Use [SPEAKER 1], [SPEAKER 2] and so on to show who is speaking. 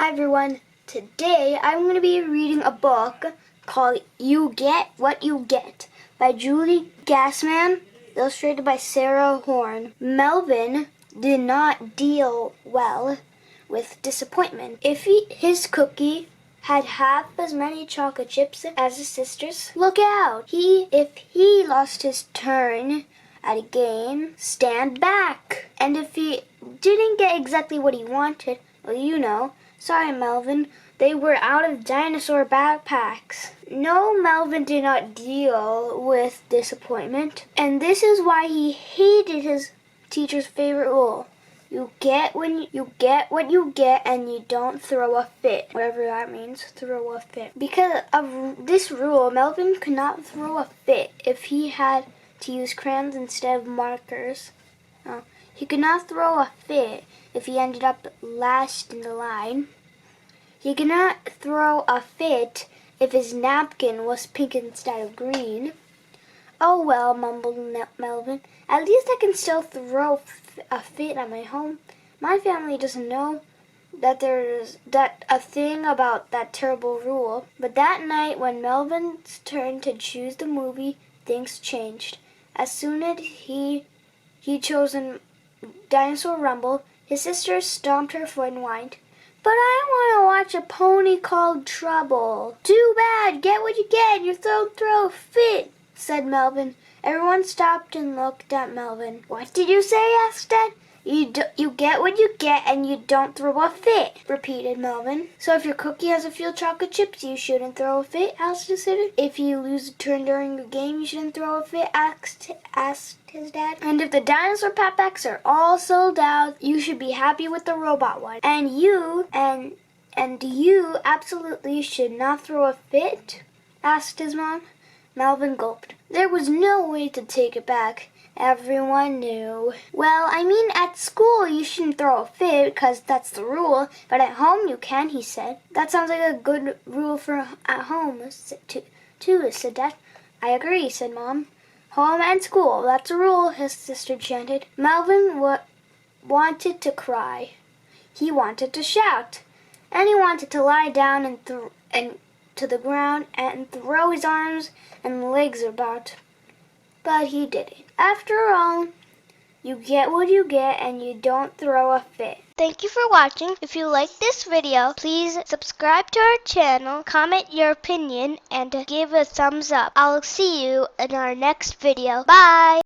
[SPEAKER 1] Hi everyone, today I'm going to be reading a book called You Get What You Get by Julie Gassman, illustrated by Sarah Horn. Melvin did not deal well with disappointment. If his cookie had half as many chocolate chips as his sister's, look out! If he lost his turn at a game, stand back! And if he didn't get exactly what he wanted, well, you know, sorry Melvin, they were out of dinosaur backpacks. No, Melvin did not deal with disappointment, and this is why he hated his teacher's favorite rule. You get what you get, and you don't throw a fit. Whatever that means, throw a fit. Because of this rule, Melvin could not throw a fit if he had to use crayons instead of markers. He could not throw a fit if he ended up last in the line. He could not throw a fit if his napkin was pink instead of green. Oh well, mumbled Melvin. At least I can still throw a fit at my home. My family doesn't know that there's a thing about that terrible rule. But that night, when Melvin's turn to choose the movie, things changed. As soon as he chosen Dinosaur Rumble, his sister stomped her foot and whined, "But I want to watch a pony called Trouble." "Too bad, get what you get, you don't throw a fit," said Melvin. Everyone stopped and looked at Melvin. "What did you say?" asked Dad. You get what you get and you don't throw a fit," repeated Melvin. "So if your cookie has a few chocolate chips, you shouldn't throw a fit?" asked his sister. "If you lose a turn during the game, you shouldn't throw a fit?" asked his dad. "And if the dinosaur backpacks are all sold out, you should be happy with the robot one. And you absolutely should not throw a fit?" asked his mom. Melvin gulped. There was no way to take it back. Everyone knew. "Well, I mean, at school you shouldn't throw a fit because that's the rule, but at home you can," he said. "That sounds like a good rule for at home, too," said Dad. "I agree," said Mom. "Home and school, that's a rule," his sister chanted. Melvin wanted to cry. He wanted to shout. And he wanted to lie down and to the ground and throw his arms and legs about. But he didn't. After all, you get what you get and you don't throw a fit. Thank you for watching. If you like this video, please subscribe to our channel, comment your opinion, and give a thumbs up. I'll see you in our next video. Bye!